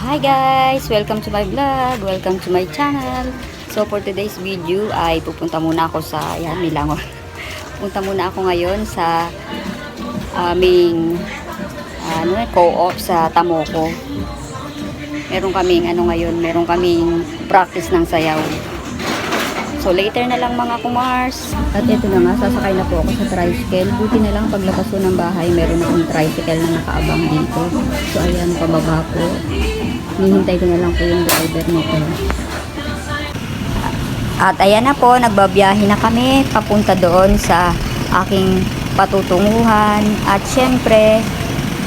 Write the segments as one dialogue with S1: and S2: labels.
S1: Hi guys! Welcome to my vlog. Welcome to my channel. So for today's video ay pupunta muna ako sa Milango. Pupunta muna ako ngayon sa aming co-op sa Tamoko. Meron kaming practice ng sayaw. So later na lang mga kumars. At ito na nga, sasakay na po ako sa tricycle. Buti na lang paglabas ko ng bahay, meron akong tricycle na nakaabang dito. So ayan, pababa po. Hinihintay ko na lang po yung driver nito. At ayan na po, nagbabiyahe na kami papunta doon sa aking patutunguhan. At syempre,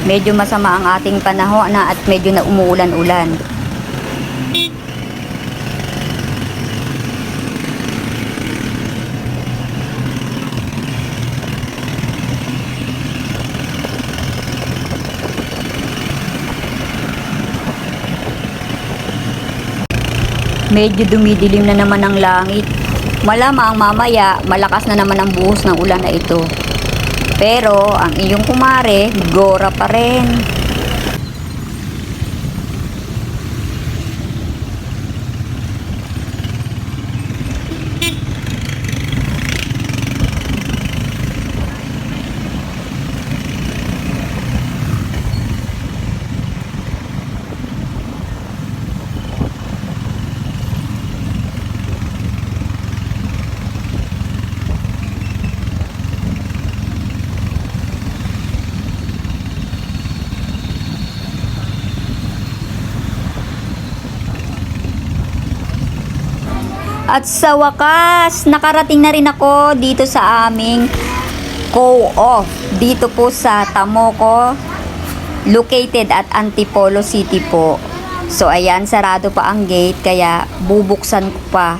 S1: medyo masama ang ating panahon na at medyo na umuulan-ulan. Medyo dumidilim na naman ang langit. Malamang mamaya, malakas na naman ang buhos ng ulan na ito. Pero, ang iyong kumare, gora pa rin. At sa wakas, nakarating na rin ako dito sa aming co-op. Dito po sa Tamoko, located at Antipolo City po. So ayan, sarado pa ang gate, kaya bubuksan ko pa.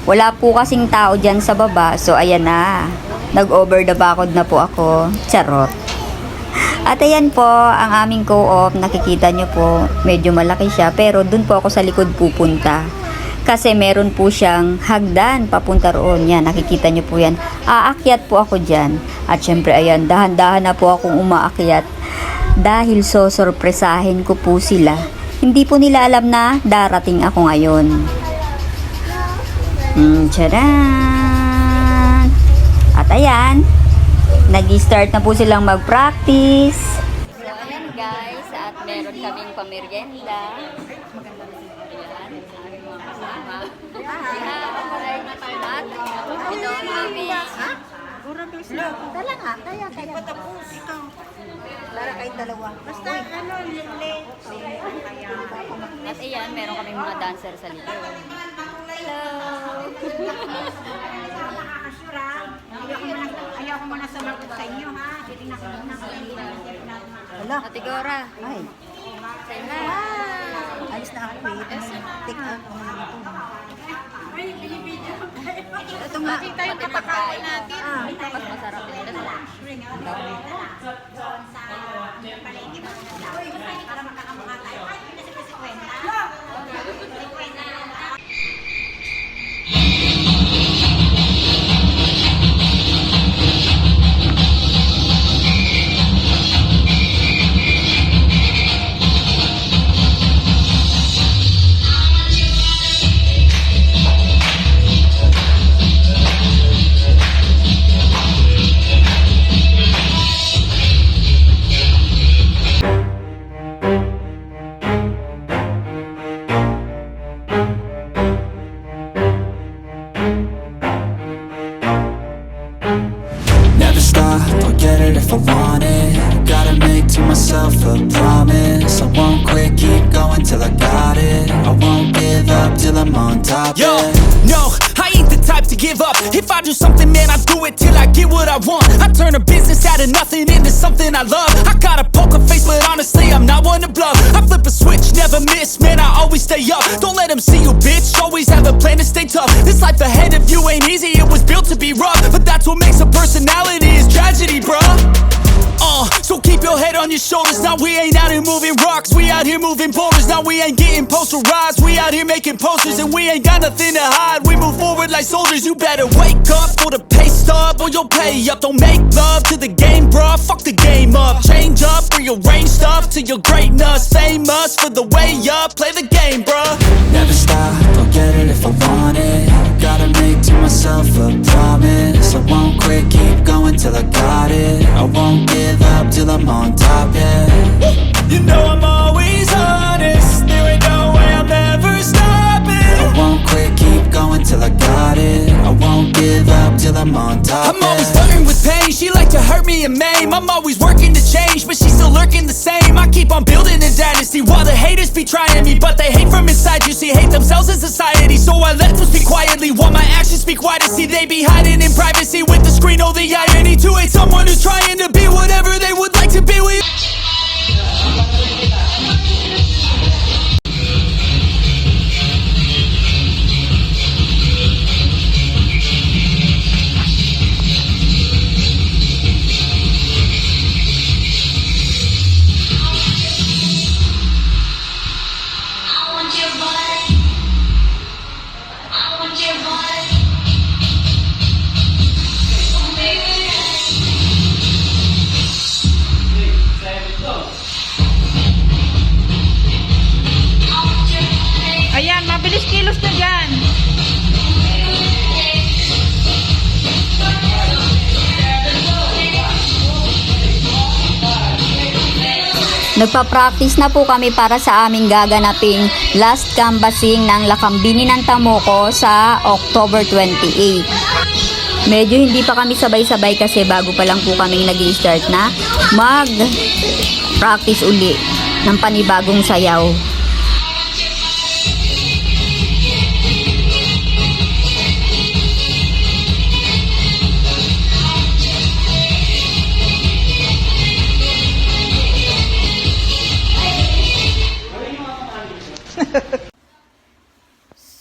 S1: Wala po kasing tao dyan sa baba, so ayan na. Nag-over the bakod na po ako. Charot. At ayan po, ang aming co-op, nakikita nyo po, medyo malaki siya, pero dun po ako sa likod pupunta. Kasi meron po siyang hagdan papunta roon. Yan, nakikita nyo po yan. Aakyat po ako dyan. At syempre, ayan, dahan-dahan na po akong umaakyat. Dahil sorpresahin ko po sila. Hindi po nila alam na darating ako ngayon. Tcharan! At ayan, nag-start na po silang mag-practice. So, ayan guys, at meron kaming pamerienda. Ito ang aming
S2: Talaga, kaya patapos ikaw. Para kayong dalawa. Basta lili.
S1: At ayan, meron kaming mga dancer sa likod. Hello!
S2: Ayaw ko muna sumagot sa inyo, ha? Hala.
S1: Ate Gora.
S2: Ay.
S1: Say hi.
S2: Alis na ako eh. Take out ko muna ito.
S1: Ito nga, tayo kapakain natin. Mas masarap din ito.
S2: Para makakamukha tayo. Ay, hindi na si Kwenta.
S3: I'll get it if I want it. Gotta make to myself a promise. I won't quit, keep going till I got it. I won't give up till I'm on top.
S4: Yo, no, I ain't the type to give up. If I do something, man, I do it till I get what I want. I turn a business out of nothing into something I love. I got a poker face, but honestly, I'm not one to bluff. I flip a switch, never miss, man, I always stay up. Don't let them see you, bitch, always have a plan to stay tough. This life ahead of you ain't easy, it was built to be rough. But that's what makes a personality, is tragedy, bruh. So keep your head on your shoulders. Now we ain't out here moving rocks, we out here moving boulders. Now we ain't getting posterized, we out here making posters. And we ain't got nothing to hide, we move forward like soldiers. You better wake up for the pay stub, or you'll pay up. Don't make love to the game, bruh, fuck the game up. Change up, rearrange stuff to your greatness. Famous for the way up, play the game, bruh.
S3: Never stop, I'll get it if I want it. Gotta make to myself a promise. I won't quit, keep going till I got it. I won't give up till I'm on top, yeah.
S4: You know I'm always honest, there ain't no way I'm ever stopping.
S3: I won't quit, keep going till I got it. I won't give up till I'm on top,
S4: I'm always
S3: yeah.
S4: flirting with pain, she like to hurt me and maim. I'm always working to change, but she's still lurking the same. I keep on building a dynasty while the haters be trying me. But they hate from inside, you see, hate themselves in society. So I let them speak quietly while my actions speak wider. See, they be hiding in privacy with the screen, oh the irony. To hate someone who's trying to be whatever they would like to be with.
S2: Ayan, mabilis kilos na dyan.
S1: Nagpa-practice na po kami para sa aming gaganaping last canvassing ng Lakambini ng Tamoko sa October 28. Medyo hindi pa kami sabay-sabay kasi bago pa lang po kami nag-start na mag-practice uli ng panibagong sayaw.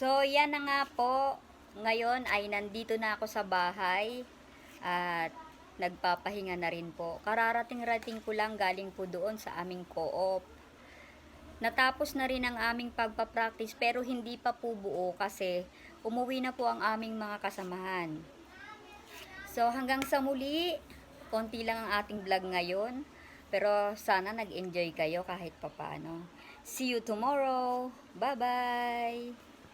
S1: So, yan na nga po. Ngayon ay nandito na ako sa bahay at nagpapahinga na rin po. Kararating-rating ko lang galing po doon sa aming co-op. Natapos na rin ang aming pagpapractice pero hindi pa po buo kasi umuwi na po ang aming mga kasamahan. So, hanggang sa muli, konti lang ang ating vlog ngayon. Pero sana nag-enjoy kayo kahit papaano. See you tomorrow. Bye-bye!